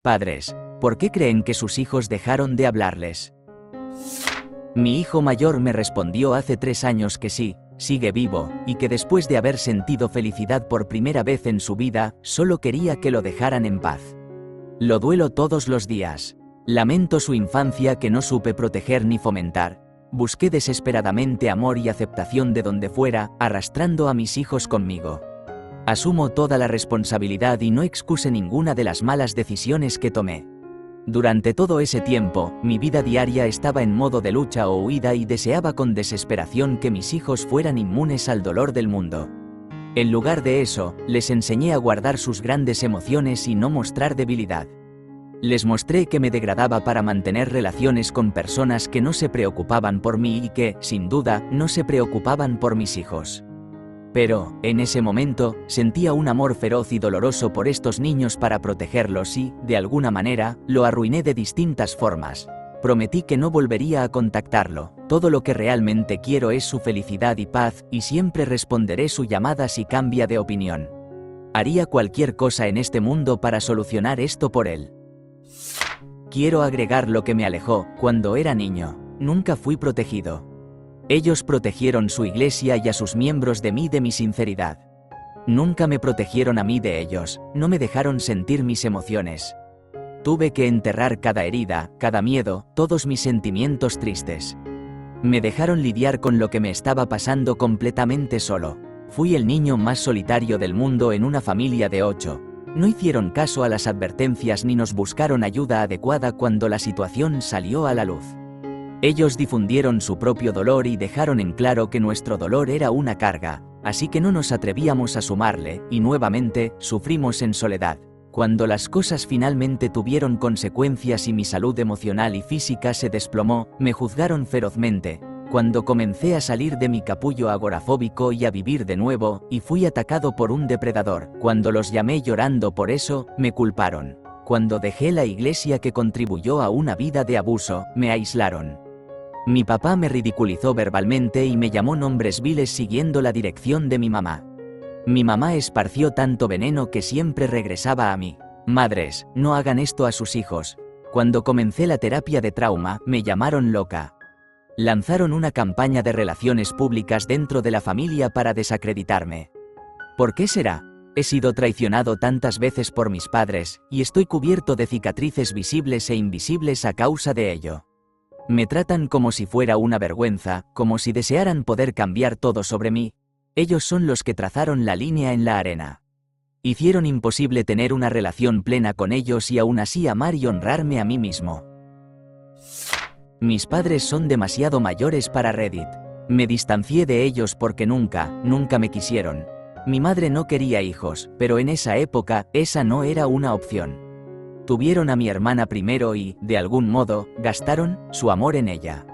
Padres, ¿por qué creen que sus hijos dejaron de hablarles? Mi hijo mayor me respondió hace 3 años que sí, sigue vivo, y que después de haber sentido felicidad por primera vez en su vida, solo quería que lo dejaran en paz. Lo duelo todos los días. Lamento su infancia que no supe proteger ni fomentar. Busqué desesperadamente amor y aceptación de donde fuera, arrastrando a mis hijos conmigo. Asumo toda la responsabilidad y no excuse ninguna de las malas decisiones que tomé. Durante todo ese tiempo, mi vida diaria estaba en modo de lucha o huida y deseaba con desesperación que mis hijos fueran inmunes al dolor del mundo. En lugar de eso, les enseñé a guardar sus grandes emociones y no mostrar debilidad. Les mostré que me degradaba para mantener relaciones con personas que no se preocupaban por mí y que, sin duda, no se preocupaban por mis hijos. Pero, en ese momento, sentía un amor feroz y doloroso por estos niños para protegerlos y, de alguna manera, lo arruiné de distintas formas. Prometí que no volvería a contactarlo. Todo lo que realmente quiero es su felicidad y paz, y siempre responderé su llamada si cambia de opinión. Haría cualquier cosa en este mundo para solucionar esto por él. Quiero agregar lo que me alejó. Cuando era niño, nunca fui protegido. Ellos protegieron su iglesia y a sus miembros de mí de mi sinceridad. Nunca me protegieron a mí de ellos, no me dejaron sentir mis emociones. Tuve que enterrar cada herida, cada miedo, todos mis sentimientos tristes. Me dejaron lidiar con lo que me estaba pasando completamente solo. Fui el niño más solitario del mundo en una familia de 8. No hicieron caso a las advertencias ni nos buscaron ayuda adecuada cuando la situación salió a la luz. Ellos difundieron su propio dolor y dejaron en claro que nuestro dolor era una carga, así que no nos atrevíamos a sumarle, y nuevamente, sufrimos en soledad. Cuando las cosas finalmente tuvieron consecuencias y mi salud emocional y física se desplomó, me juzgaron ferozmente. Cuando comencé a salir de mi capullo agorafóbico y a vivir de nuevo, y fui atacado por un depredador, cuando los llamé llorando por eso, me culparon. Cuando dejé la iglesia que contribuyó a una vida de abuso, me aislaron. Mi papá me ridiculizó verbalmente y me llamó nombres viles siguiendo la dirección de mi mamá. Mi mamá esparció tanto veneno que siempre regresaba a mí. Madres, no hagan esto a sus hijos. Cuando comencé la terapia de trauma, me llamaron loca. Lanzaron una campaña de relaciones públicas dentro de la familia para desacreditarme. ¿Por qué será? He sido traicionado tantas veces por mis padres, y estoy cubierto de cicatrices visibles e invisibles a causa de ello. Me tratan como si fuera una vergüenza, como si desearan poder cambiar todo sobre mí. Ellos son los que trazaron la línea en la arena. Hicieron imposible tener una relación plena con ellos y aún así amar y honrarme a mí mismo. Mis padres son demasiado mayores para Reddit. Me distancié de ellos porque nunca me quisieron. Mi madre no quería hijos, pero en esa época, esa no era una opción. Tuvieron a mi hermana primero y, de algún modo, gastaron su amor en ella.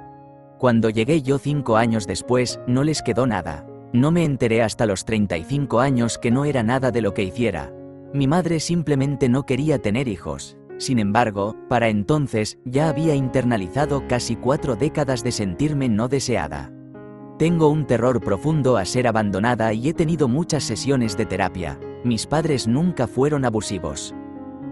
Cuando llegué yo 5 años después, no les quedó nada. No me enteré hasta los 35 años que no era nada de lo que hiciera. Mi madre simplemente no quería tener hijos. Sin embargo, para entonces, ya había internalizado casi 4 décadas de sentirme no deseada. Tengo un terror profundo a ser abandonada y he tenido muchas sesiones de terapia. Mis padres nunca fueron abusivos.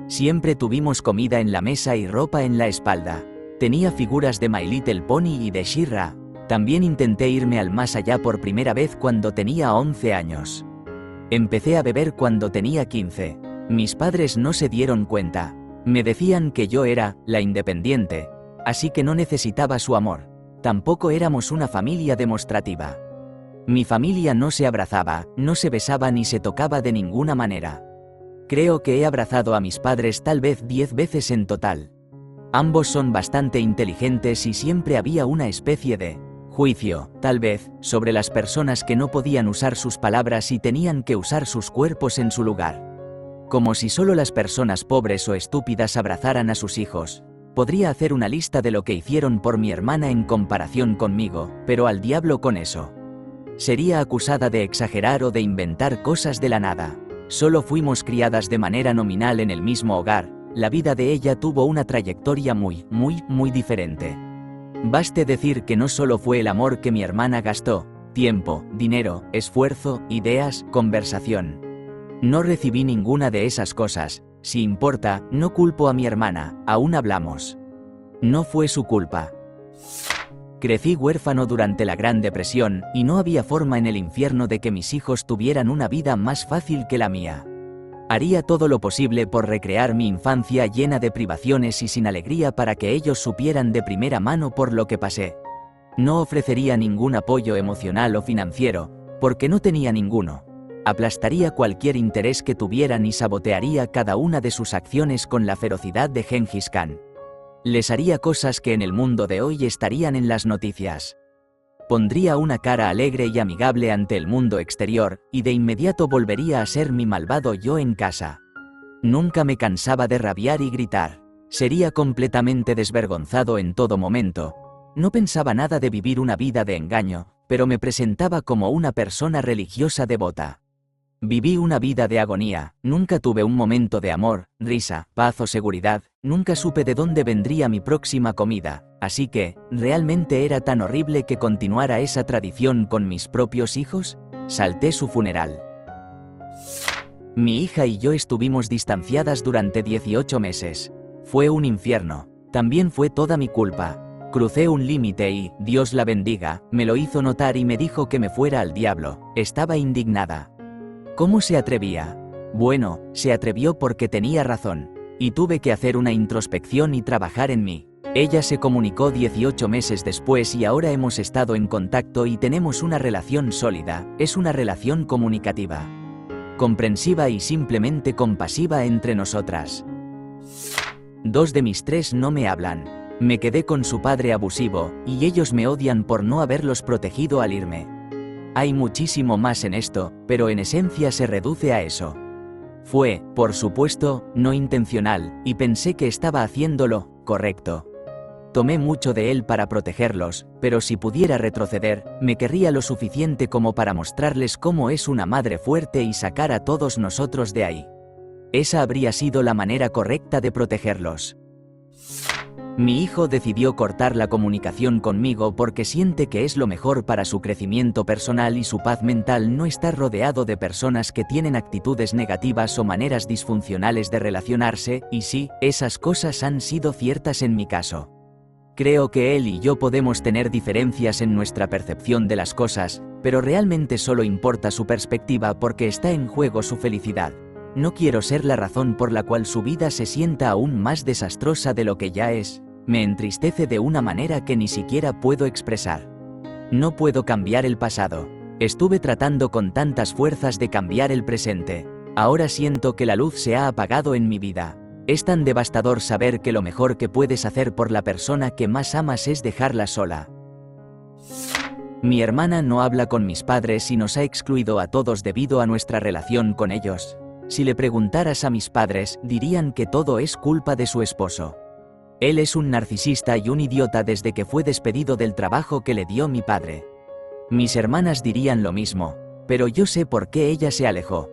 Siempre tuvimos comida en la mesa y ropa en la espalda. Tenía figuras de My Little Pony y de She-Ra. También intenté irme al más allá por primera vez cuando tenía 11 años. Empecé a beber cuando tenía 15. Mis padres no se dieron cuenta. Me decían que yo era la independiente, así que no necesitaba su amor. Tampoco éramos una familia demostrativa. Mi familia no se abrazaba, no se besaba ni se tocaba de ninguna manera. Creo que he abrazado a mis padres tal vez 10 veces en total. Ambos son bastante inteligentes y siempre había una especie de juicio, tal vez, sobre las personas que no podían usar sus palabras y tenían que usar sus cuerpos en su lugar. Como si solo las personas pobres o estúpidas abrazaran a sus hijos. Podría hacer una lista de lo que hicieron por mi hermana en comparación conmigo, pero al diablo con eso. Sería acusada de exagerar o de inventar cosas de la nada. Solo fuimos criadas de manera nominal en el mismo hogar. La vida de ella tuvo una trayectoria muy diferente. Baste decir que no solo fue el amor que mi hermana gastó, tiempo, dinero, esfuerzo, ideas, conversación. No recibí ninguna de esas cosas. Si importa, no culpo a mi hermana, aún hablamos. No fue su culpa. Crecí huérfano durante la Gran Depresión, y no había forma en el infierno de que mis hijos tuvieran una vida más fácil que la mía. Haría todo lo posible por recrear mi infancia llena de privaciones y sin alegría para que ellos supieran de primera mano por lo que pasé. No ofrecería ningún apoyo emocional o financiero, porque no tenía ninguno. Aplastaría cualquier interés que tuvieran y sabotearía cada una de sus acciones con la ferocidad de Gengis Khan. Les haría cosas que en el mundo de hoy estarían en las noticias. Pondría una cara alegre y amigable ante el mundo exterior, y de inmediato volvería a ser mi malvado yo en casa. Nunca me cansaba de rabiar y gritar. Sería completamente desvergonzado en todo momento. No pensaba nada de vivir una vida de engaño, pero me presentaba como una persona religiosa devota. Viví una vida de agonía, nunca tuve un momento de amor, risa, paz o seguridad, nunca supe de dónde vendría mi próxima comida, así que, ¿realmente era tan horrible que continuara esa tradición con mis propios hijos? Salté su funeral. Mi hija y yo estuvimos distanciadas durante 18 meses. Fue un infierno. También fue toda mi culpa. Crucé un límite y, Dios la bendiga, me lo hizo notar y me dijo que me fuera al diablo. Estaba indignada. ¿Cómo se atrevía? Bueno, se atrevió porque tenía razón. Y tuve que hacer una introspección y trabajar en mí. Ella se comunicó 18 meses después y ahora hemos estado en contacto y tenemos una relación sólida. Es una relación comunicativa, comprensiva y simplemente compasiva entre nosotras. 2 de mis 3 no me hablan. Me quedé con su padre abusivo, y ellos me odian por no haberlos protegido al irme. Hay muchísimo más en esto, pero en esencia se reduce a eso. Fue, por supuesto, no intencional, y pensé que estaba haciéndolo correcto. Tomé mucho de él para protegerlos, pero si pudiera retroceder, me querría lo suficiente como para mostrarles cómo es una madre fuerte y sacar a todos nosotros de ahí. Esa habría sido la manera correcta de protegerlos. Mi hijo decidió cortar la comunicación conmigo porque siente que es lo mejor para su crecimiento personal y su paz mental no estar rodeado de personas que tienen actitudes negativas o maneras disfuncionales de relacionarse, y sí, esas cosas han sido ciertas en mi caso. Creo que él y yo podemos tener diferencias en nuestra percepción de las cosas, pero realmente solo importa su perspectiva porque está en juego su felicidad. No quiero ser la razón por la cual su vida se sienta aún más desastrosa de lo que ya es. Me entristece de una manera que ni siquiera puedo expresar. No puedo cambiar el pasado. Estuve tratando con tantas fuerzas de cambiar el presente. Ahora siento que la luz se ha apagado en mi vida. Es tan devastador saber que lo mejor que puedes hacer por la persona que más amas es dejarla sola. Mi hermana no habla con mis padres y nos ha excluido a todos debido a nuestra relación con ellos. Si le preguntaras a mis padres, dirían que todo es culpa de su esposo. Él es un narcisista y un idiota desde que fue despedido del trabajo que le dio mi padre. Mis hermanas dirían lo mismo, pero yo sé por qué ella se alejó.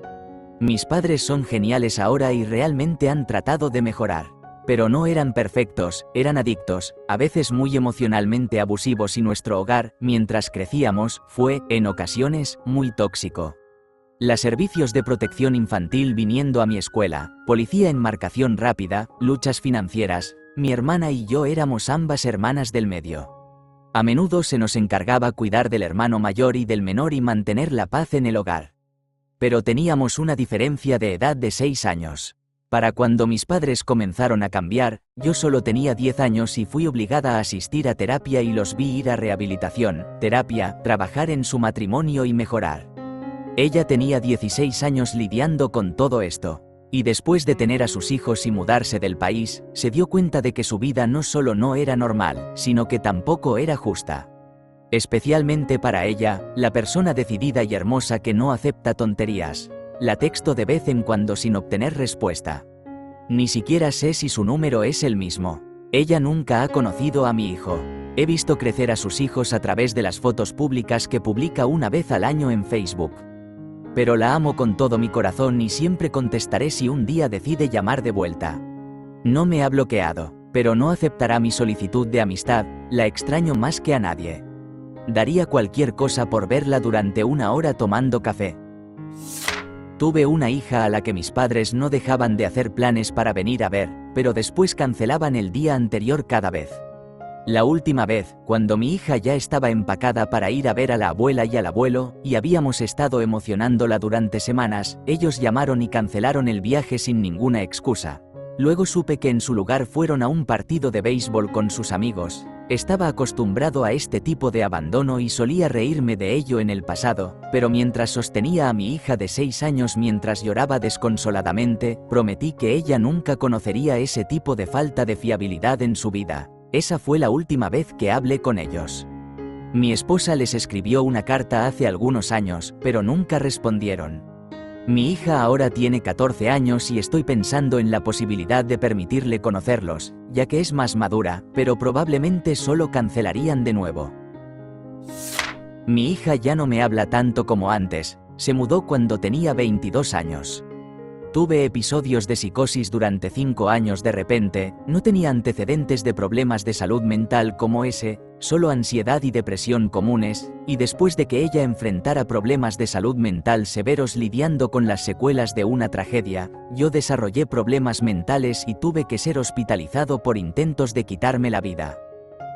Mis padres son geniales ahora y realmente han tratado de mejorar. Pero no eran perfectos, eran adictos, a veces muy emocionalmente abusivos y nuestro hogar, mientras crecíamos, fue, en ocasiones, muy tóxico. Los servicios de protección infantil viniendo a mi escuela, policía en marcación rápida, luchas financieras, mi hermana y yo éramos ambas hermanas del medio. A menudo se nos encargaba cuidar del hermano mayor y del menor y mantener la paz en el hogar. Pero teníamos una diferencia de edad de 6 años. Para cuando mis padres comenzaron a cambiar, yo solo tenía 10 años y fui obligada a asistir a terapia y los vi ir a rehabilitación, terapia, trabajar en su matrimonio y mejorar. Ella tenía 16 años lidiando con todo esto. Y después de tener a sus hijos y mudarse del país, se dio cuenta de que su vida no solo no era normal, sino que tampoco era justa. Especialmente para ella, la persona decidida y hermosa que no acepta tonterías. La texto de vez en cuando sin obtener respuesta. Ni siquiera sé si su número es el mismo. Ella nunca ha conocido a mi hijo. He visto crecer a sus hijos a través de las fotos públicas que publica una vez al año en Facebook. Pero la amo con todo mi corazón y siempre contestaré si un día decide llamar de vuelta. No me ha bloqueado, pero no aceptará mi solicitud de amistad, la extraño más que a nadie. Daría cualquier cosa por verla durante una hora tomando café. Tuve una hija a la que mis padres no dejaban de hacer planes para venir a ver, pero después cancelaban el día anterior cada vez. La última vez, cuando mi hija ya estaba empacada para ir a ver a la abuela y al abuelo, y habíamos estado emocionándola durante semanas, ellos llamaron y cancelaron el viaje sin ninguna excusa. Luego supe que en su lugar fueron a un partido de béisbol con sus amigos. Estaba acostumbrado a este tipo de abandono y solía reírme de ello en el pasado, pero mientras sostenía a mi hija de 6 años mientras lloraba desconsoladamente, prometí que ella nunca conocería ese tipo de falta de fiabilidad en su vida. Esa fue la última vez que hablé con ellos. Mi esposa les escribió una carta hace algunos años, pero nunca respondieron. Mi hija ahora tiene 14 años y estoy pensando en la posibilidad de permitirle conocerlos, ya que es más madura, pero probablemente solo cancelarían de nuevo. Mi hija ya no me habla tanto como antes, se mudó cuando tenía 22 años. Tuve episodios de psicosis durante 5 años de repente, no tenía antecedentes de problemas de salud mental como ese, solo ansiedad y depresión comunes, y después de que ella enfrentara problemas de salud mental severos lidiando con las secuelas de una tragedia, yo desarrollé problemas mentales y tuve que ser hospitalizado por intentos de quitarme la vida.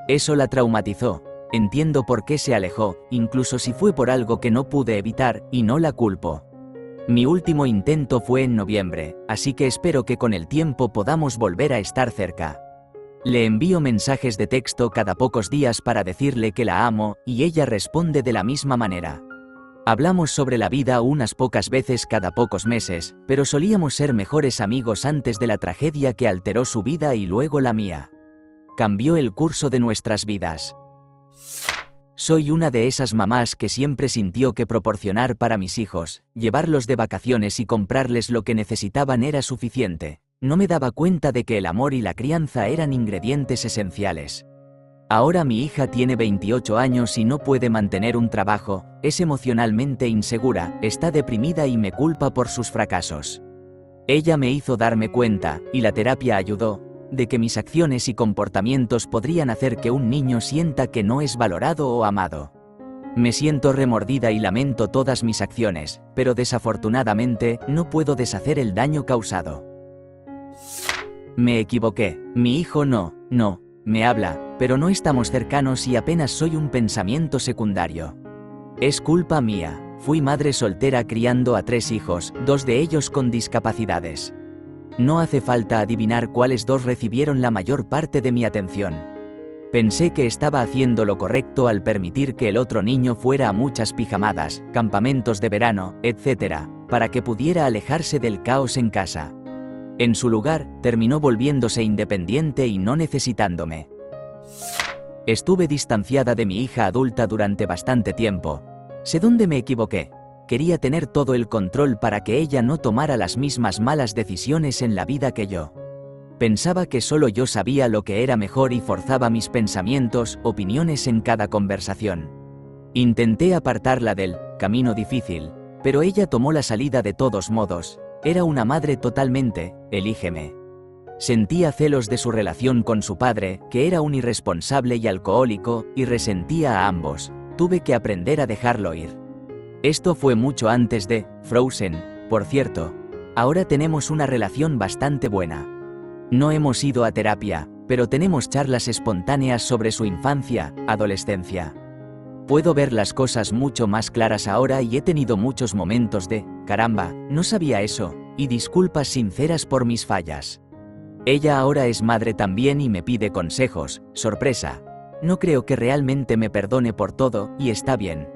Eso la traumatizó. Entiendo por qué se alejó, incluso si fue por algo que no pude evitar, y no la culpo. Mi último intento fue en noviembre, así que espero que con el tiempo podamos volver a estar cerca. Le envío mensajes de texto cada pocos días para decirle que la amo, y ella responde de la misma manera. Hablamos sobre la vida unas pocas veces cada pocos meses, pero solíamos ser mejores amigos antes de la tragedia que alteró su vida y luego la mía. Cambió el curso de nuestras vidas. Soy una de esas mamás que siempre sintió que proporcionar para mis hijos, llevarlos de vacaciones y comprarles lo que necesitaban era suficiente. No me daba cuenta de que el amor y la crianza eran ingredientes esenciales. Ahora mi hija tiene 28 años y no puede mantener un trabajo, es emocionalmente insegura, está deprimida y me culpa por sus fracasos. Ella me hizo darme cuenta, y la terapia ayudó, de que mis acciones y comportamientos podrían hacer que un niño sienta que no es valorado o amado. Me siento remordida y lamento todas mis acciones, pero desafortunadamente no puedo deshacer el daño causado. Me equivoqué, mi hijo no me habla, pero no estamos cercanos y apenas soy un pensamiento secundario. Es culpa mía, fui madre soltera criando a 3 hijos, 2 de ellos con discapacidades. No hace falta adivinar cuáles 2 recibieron la mayor parte de mi atención. Pensé que estaba haciendo lo correcto al permitir que el otro niño fuera a muchas pijamadas, campamentos de verano, etc., para que pudiera alejarse del caos en casa. En su lugar, terminó volviéndose independiente y no necesitándome. Estuve distanciada de mi hija adulta durante bastante tiempo. Sé dónde me equivoqué. Quería tener todo el control para que ella no tomara las mismas malas decisiones en la vida que yo. Pensaba que solo yo sabía lo que era mejor y forzaba mis pensamientos, opiniones en cada conversación. Intenté apartarla del camino difícil, pero ella tomó la salida de todos modos. Era una madre totalmente, elígeme. Sentía celos de su relación con su padre, que era un irresponsable y alcohólico, y resentía a ambos. Tuve que aprender a dejarlo ir. Esto fue mucho antes de Frozen, por cierto. Ahora tenemos una relación bastante buena. No hemos ido a terapia, pero tenemos charlas espontáneas sobre su infancia, adolescencia. Puedo ver las cosas mucho más claras ahora y he tenido muchos momentos de, caramba, no sabía eso, y disculpas sinceras por mis fallas. Ella ahora es madre también y me pide consejos, sorpresa. No creo que realmente me perdone por todo, y está bien.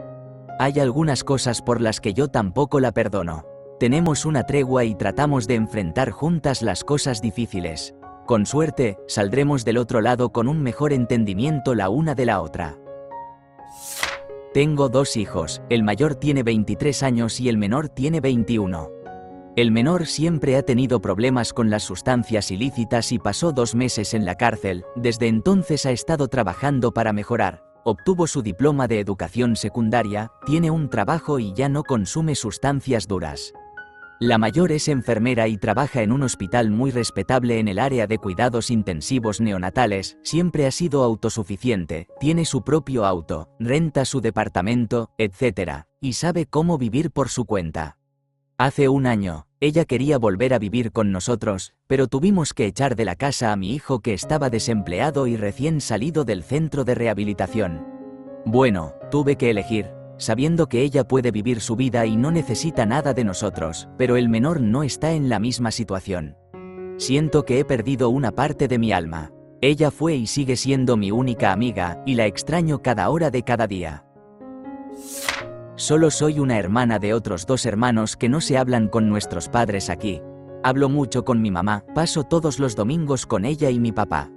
Hay algunas cosas por las que yo tampoco la perdono. Tenemos una tregua y tratamos de enfrentar juntas las cosas difíciles. Con suerte, saldremos del otro lado con un mejor entendimiento la una de la otra. Tengo 2 hijos, el mayor tiene 23 años y el menor tiene 21. El menor siempre ha tenido problemas con las sustancias ilícitas y pasó 2 meses en la cárcel, desde entonces ha estado trabajando para mejorar. Obtuvo su diploma de educación secundaria, tiene un trabajo y ya no consume sustancias duras. La mayor es enfermera y trabaja en un hospital muy respetable en el área de cuidados intensivos neonatales, siempre ha sido autosuficiente, tiene su propio auto, renta su departamento, etc., y sabe cómo vivir por su cuenta. Hace un año, ella quería volver a vivir con nosotros, pero tuvimos que echar de la casa a mi hijo que estaba desempleado y recién salido del centro de rehabilitación. Bueno, tuve que elegir, sabiendo que ella puede vivir su vida y no necesita nada de nosotros, pero el menor no está en la misma situación. Siento que he perdido una parte de mi alma. Ella fue y sigue siendo mi única amiga, y la extraño cada hora de cada día. Solo soy una hermana de otros 2 hermanos que no se hablan con nuestros padres aquí. Hablo mucho con mi mamá, paso todos los domingos con ella y mi papá.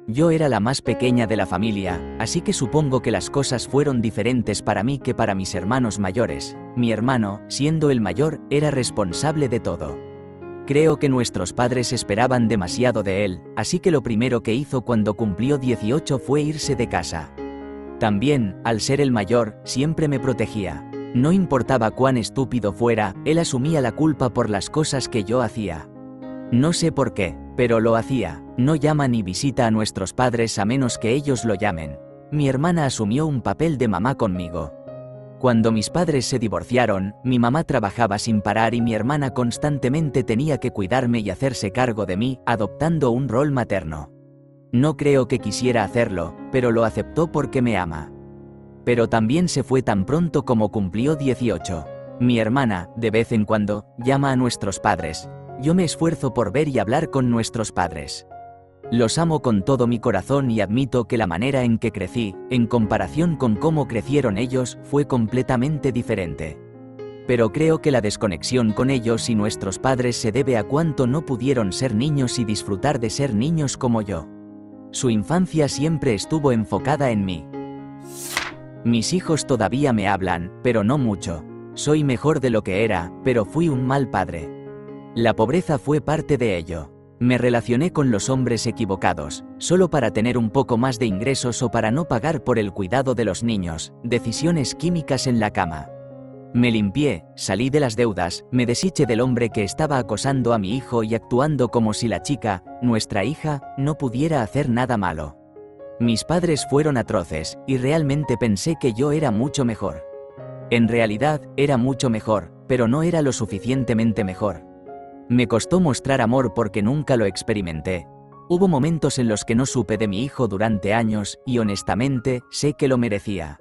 Yo era la más pequeña de la familia, así que supongo que las cosas fueron diferentes para mí que para mis hermanos mayores. Mi hermano, siendo el mayor, era responsable de todo. Creo que nuestros padres esperaban demasiado de él, así que lo primero que hizo cuando cumplió 18 fue irse de casa. También, al ser el mayor, siempre me protegía. No importaba cuán estúpido fuera, él asumía la culpa por las cosas que yo hacía. No sé por qué, pero lo hacía. No llama ni visita a nuestros padres a menos que ellos lo llamen. Mi hermana asumió un papel de mamá conmigo. Cuando mis padres se divorciaron, mi mamá trabajaba sin parar y mi hermana constantemente tenía que cuidarme y hacerse cargo de mí, adoptando un rol materno. No creo que quisiera hacerlo, pero lo aceptó porque me ama. Pero también se fue tan pronto como cumplió 18. Mi hermana, de vez en cuando, llama a nuestros padres. Yo me esfuerzo por ver y hablar con nuestros padres. Los amo con todo mi corazón y admito que la manera en que crecí, en comparación con cómo crecieron ellos, fue completamente diferente. Pero creo que la desconexión con ellos y nuestros padres se debe a cuánto no pudieron ser niños y disfrutar de ser niños como yo. Su infancia siempre estuvo enfocada en mí. Mis hijos todavía me hablan, pero no mucho. Soy mejor de lo que era, pero fui un mal padre. La pobreza fue parte de ello. Me relacioné con los hombres equivocados, solo para tener un poco más de ingresos o para no pagar por el cuidado de los niños, decisiones químicas en la cama. Me limpié, salí de las deudas, me deshice del hombre que estaba acosando a mi hijo y actuando como si la chica, nuestra hija, no pudiera hacer nada malo. Mis padres fueron atroces, y realmente pensé que yo era mucho mejor. En realidad, era mucho mejor, pero no era lo suficientemente mejor. Me costó mostrar amor porque nunca lo experimenté. Hubo momentos en los que no supe de mi hijo durante años, y honestamente, sé que lo merecía.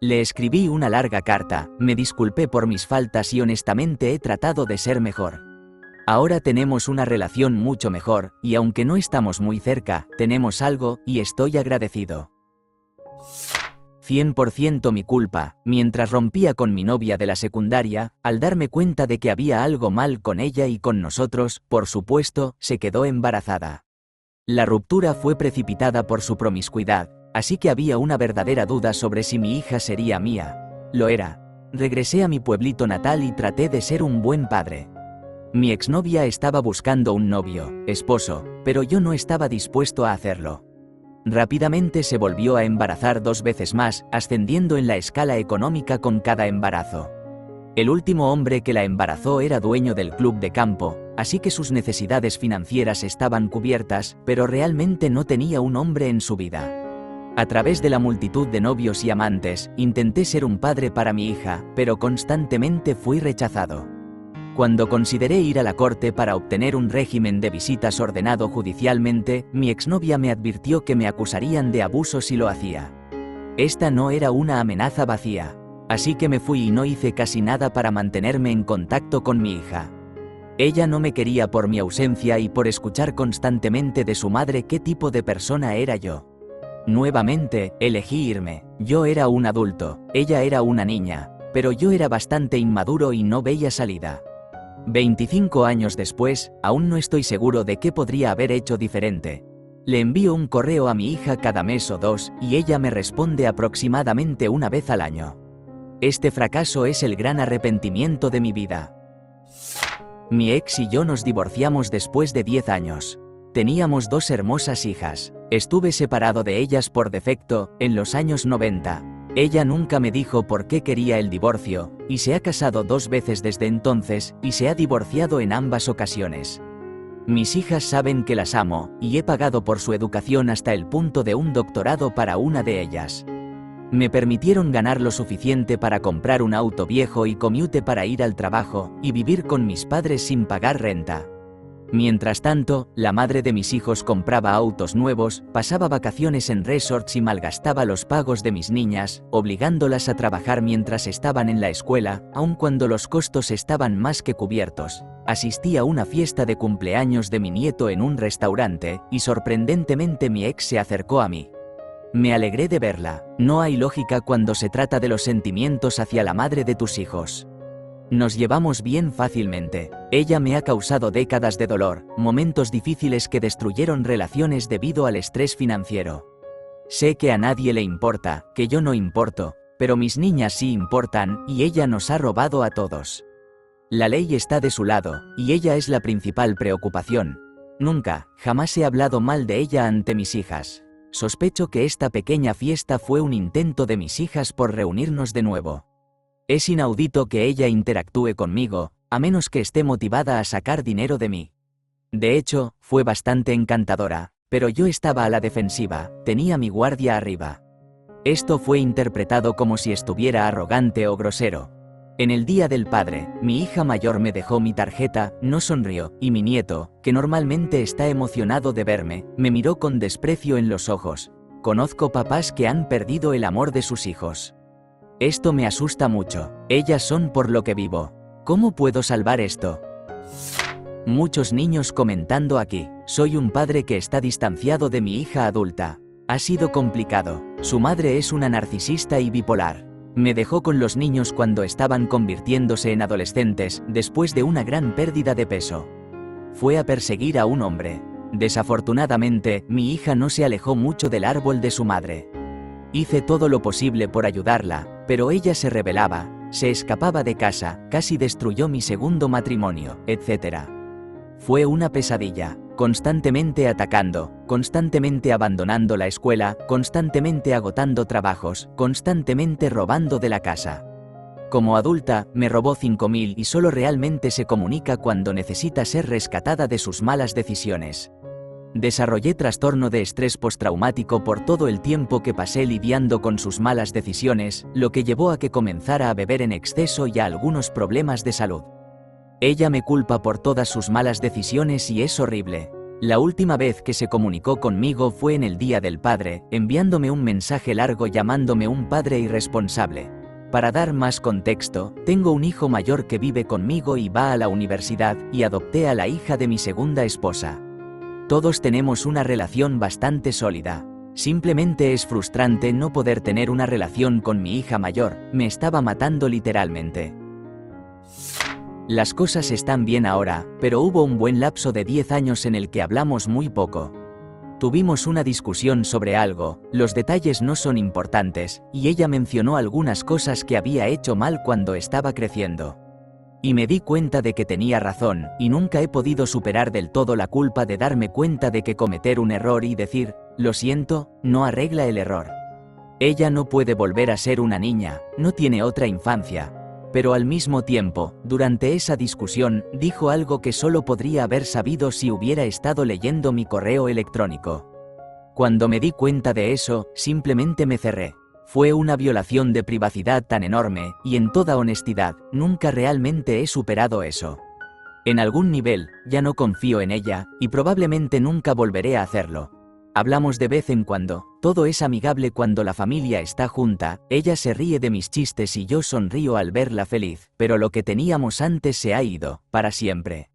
Le escribí una larga carta, me disculpé por mis faltas y honestamente he tratado de ser mejor. Ahora tenemos una relación mucho mejor, y aunque no estamos muy cerca, tenemos algo, y estoy agradecido. 100% mi culpa. Mientras rompía con mi novia de la secundaria, al darme cuenta de que había algo mal con ella y con nosotros, por supuesto, se quedó embarazada. La ruptura fue precipitada por su promiscuidad, así que había una verdadera duda sobre si mi hija sería mía. Lo era. Regresé a mi pueblito natal y traté de ser un buen padre. Mi exnovia estaba buscando un novio, esposo, pero yo no estaba dispuesto a hacerlo. Rápidamente se volvió a embarazar 2 veces más, ascendiendo en la escala económica con cada embarazo. El último hombre que la embarazó era dueño del club de campo, así que sus necesidades financieras estaban cubiertas, pero realmente no tenía un hombre en su vida. A través de la multitud de novios y amantes, intenté ser un padre para mi hija, pero constantemente fui rechazado. Cuando consideré ir a la corte para obtener un régimen de visitas ordenado judicialmente, mi exnovia me advirtió que me acusarían de abuso si lo hacía. Esta no era una amenaza vacía. Así que me fui y no hice casi nada para mantenerme en contacto con mi hija. Ella no me quería por mi ausencia y por escuchar constantemente de su madre qué tipo de persona era yo. Nuevamente, elegí irme. Yo era un adulto, ella era una niña, pero yo era bastante inmaduro y no veía salida. 25 años después, aún no estoy seguro de qué podría haber hecho diferente. Le envío un correo a mi hija cada mes o 2, y ella me responde aproximadamente una vez al año. Este fracaso es el gran arrepentimiento de mi vida. Mi ex y yo nos divorciamos después de 10 años. Teníamos 2 hermosas hijas. Estuve separado de ellas por defecto, en los años 90. Ella nunca me dijo por qué quería el divorcio, y se ha casado 2 veces desde entonces, y se ha divorciado en ambas ocasiones. Mis hijas saben que las amo, y he pagado por su educación hasta el punto de un doctorado para una de ellas. Me permitieron ganar lo suficiente para comprar un auto viejo y commute para ir al trabajo, y vivir con mis padres sin pagar renta. Mientras tanto, la madre de mis hijos compraba autos nuevos, pasaba vacaciones en resorts y malgastaba los pagos de mis niñas, obligándolas a trabajar mientras estaban en la escuela, aun cuando los costos estaban más que cubiertos. Asistí a una fiesta de cumpleaños de mi nieto en un restaurante, y sorprendentemente mi ex se acercó a mí. Me alegré de verla. No hay lógica cuando se trata de los sentimientos hacia la madre de tus hijos. Nos llevamos bien fácilmente. Ella me ha causado décadas de dolor, momentos difíciles que destruyeron relaciones debido al estrés financiero. Sé que a nadie le importa, que yo no importo, pero mis niñas sí importan, y ella nos ha robado a todos. La ley está de su lado, y ella es la principal preocupación. Nunca, jamás he hablado mal de ella ante mis hijas. Sospecho que esta pequeña fiesta fue un intento de mis hijas por reunirnos de nuevo. Es inaudito que ella interactúe conmigo, a menos que esté motivada a sacar dinero de mí. De hecho, fue bastante encantadora, pero yo estaba a la defensiva, tenía mi guardia arriba. Esto fue interpretado como si estuviera arrogante o grosero. En el Día del Padre, mi hija mayor me dejó mi tarjeta, no sonrió, y mi nieto, que normalmente está emocionado de verme, me miró con desprecio en los ojos. Conozco papás que han perdido el amor de sus hijos. Esto me asusta mucho. Ellas son por lo que vivo. ¿Cómo puedo salvar esto? Muchos niños comentando aquí. Soy un padre que está distanciado de mi hija adulta. Ha sido complicado. Su madre es una narcisista y bipolar. Me dejó con los niños cuando estaban convirtiéndose en adolescentes, después de una gran pérdida de peso. Fue a perseguir a un hombre. Desafortunadamente, mi hija no se alejó mucho del árbol de su madre. Hice todo lo posible por ayudarla, pero ella se rebelaba, se escapaba de casa, casi destruyó mi segundo matrimonio, etc. Fue una pesadilla, constantemente atacando, constantemente abandonando la escuela, constantemente agotando trabajos, constantemente robando de la casa. Como adulta, me robó 5.000 y solo realmente se comunica cuando necesita ser rescatada de sus malas decisiones. Desarrollé trastorno de estrés postraumático por todo el tiempo que pasé lidiando con sus malas decisiones, lo que llevó a que comenzara a beber en exceso y a algunos problemas de salud. Ella me culpa por todas sus malas decisiones y es horrible. La última vez que se comunicó conmigo fue en el Día del Padre, enviándome un mensaje largo llamándome un padre irresponsable. Para dar más contexto, tengo un hijo mayor que vive conmigo y va a la universidad, y adopté a la hija de mi segunda esposa. Todos tenemos una relación bastante sólida. Simplemente es frustrante no poder tener una relación con mi hija mayor, me estaba matando literalmente. Las cosas están bien ahora, pero hubo un buen lapso de 10 años en el que hablamos muy poco. Tuvimos una discusión sobre algo, los detalles no son importantes, y ella mencionó algunas cosas que había hecho mal cuando estaba creciendo. Y me di cuenta de que tenía razón, y nunca he podido superar del todo la culpa de darme cuenta de que cometer un error y decir, lo siento, no arregla el error. Ella no puede volver a ser una niña, no tiene otra infancia. Pero al mismo tiempo, durante esa discusión, dijo algo que solo podría haber sabido si hubiera estado leyendo mi correo electrónico. Cuando me di cuenta de eso, simplemente me cerré. Fue una violación de privacidad tan enorme, y en toda honestidad, nunca realmente he superado eso. En algún nivel, ya no confío en ella, y probablemente nunca volveré a hacerlo. Hablamos de vez en cuando, todo es amigable cuando la familia está junta, ella se ríe de mis chistes y yo sonrío al verla feliz, pero lo que teníamos antes se ha ido, para siempre.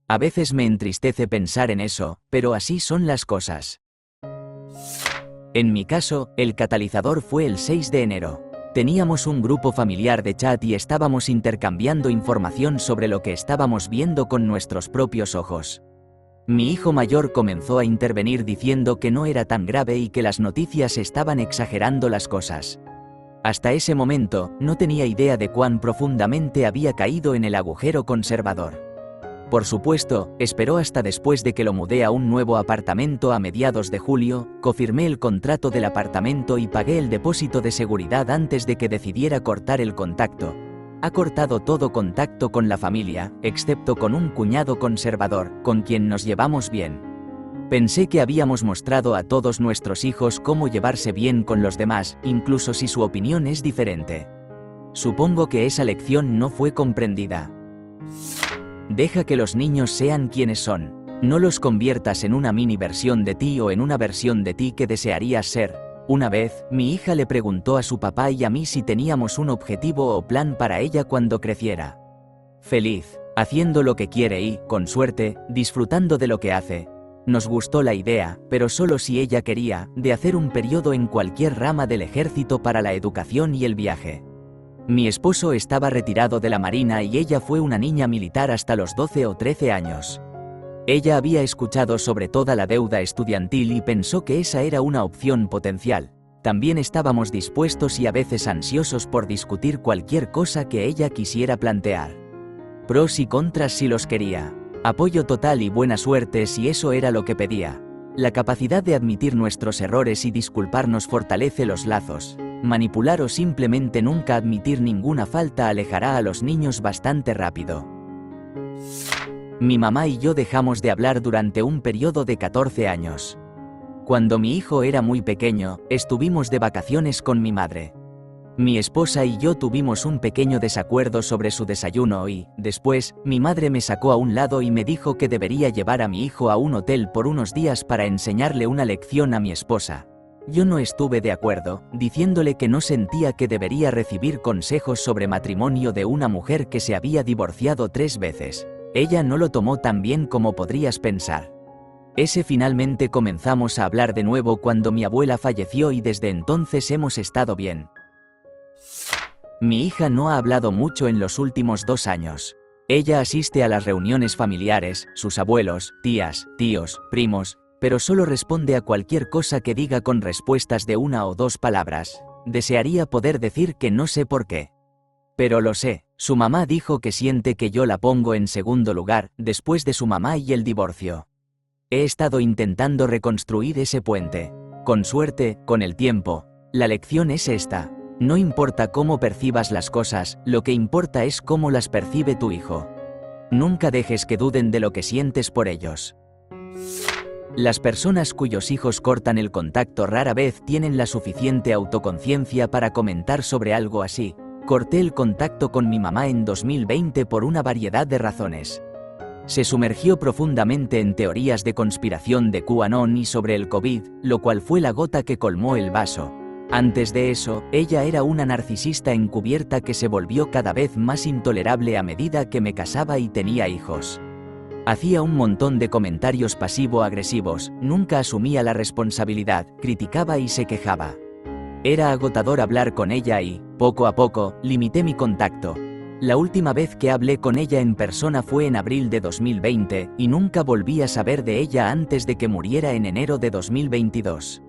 A veces me entristece pensar en eso, pero así son las cosas. En mi caso, el catalizador fue el 6 de enero. Teníamos un grupo familiar de chat y estábamos intercambiando información sobre lo que estábamos viendo con nuestros propios ojos. Mi hijo mayor comenzó a intervenir diciendo que no era tan grave y que las noticias estaban exagerando las cosas. Hasta ese momento, no tenía idea de cuán profundamente había caído en el agujero conservador. Por supuesto, esperó hasta después de que lo mudé a un nuevo apartamento a mediados de julio, confirmé el contrato del apartamento y pagué el depósito de seguridad antes de que decidiera cortar el contacto. Ha cortado todo contacto con la familia, excepto con un cuñado conservador, con quien nos llevamos bien. Pensé que habíamos mostrado a todos nuestros hijos cómo llevarse bien con los demás, incluso si su opinión es diferente. Supongo que esa lección no fue comprendida. Deja que los niños sean quienes son. No los conviertas en una mini versión de ti o en una versión de ti que desearías ser. Una vez, mi hija le preguntó a su papá y a mí si teníamos un objetivo o plan para ella cuando creciera. Feliz, haciendo lo que quiere y, con suerte, disfrutando de lo que hace. Nos gustó la idea, pero solo si ella quería, de hacer un periodo en cualquier rama del ejército para la educación y el viaje. Mi esposo estaba retirado de la Marina y ella fue una niña militar hasta los 12 o 13 años. Ella había escuchado sobre toda la deuda estudiantil y pensó que esa era una opción potencial. También estábamos dispuestos y a veces ansiosos por discutir cualquier cosa que ella quisiera plantear. Pros y contras si los quería. Apoyo total y buena suerte si eso era lo que pedía. La capacidad de admitir nuestros errores y disculparnos fortalece los lazos. Manipular o simplemente nunca admitir ninguna falta alejará a los niños bastante rápido. Mi mamá y yo dejamos de hablar durante un periodo de 14 años. Cuando mi hijo era muy pequeño, estuvimos de vacaciones con mi madre. Mi esposa y yo tuvimos un pequeño desacuerdo sobre su desayuno y, después, mi madre me sacó a un lado y me dijo que debería llevar a mi hijo a un hotel por unos días para enseñarle una lección a mi esposa. Yo no estuve de acuerdo, diciéndole que no sentía que debería recibir consejos sobre matrimonio de una mujer que se había divorciado 3 veces. Ella no lo tomó tan bien como podrías pensar. Finalmente comenzamos a hablar de nuevo cuando mi abuela falleció y desde entonces hemos estado bien. Mi hija no ha hablado mucho en los últimos 2 años. Ella asiste a las reuniones familiares, sus abuelos, tías, tíos, primos, pero solo responde a cualquier cosa que diga con respuestas de 1 o 2 palabras. Desearía poder decir que no sé por qué. Pero lo sé, su mamá dijo que siente que yo la pongo en segundo lugar, después de su mamá y el divorcio. He estado intentando reconstruir ese puente. Con suerte, con el tiempo. La lección es esta. No importa cómo percibas las cosas, lo que importa es cómo las percibe tu hijo. Nunca dejes que duden de lo que sientes por ellos. Las personas cuyos hijos cortan el contacto rara vez tienen la suficiente autoconciencia para comentar sobre algo así. Corté el contacto con mi mamá en 2020 por una variedad de razones. Se sumergió profundamente en teorías de conspiración de QAnon y sobre el COVID, lo cual fue la gota que colmó el vaso. Antes de eso, ella era una narcisista encubierta que se volvió cada vez más intolerable a medida que me casaba y tenía hijos. Hacía un montón de comentarios pasivo-agresivos, nunca asumía la responsabilidad, criticaba y se quejaba. Era agotador hablar con ella y, poco a poco, limité mi contacto. La última vez que hablé con ella en persona fue en abril de 2020, y nunca volví a saber de ella antes de que muriera en enero de 2022.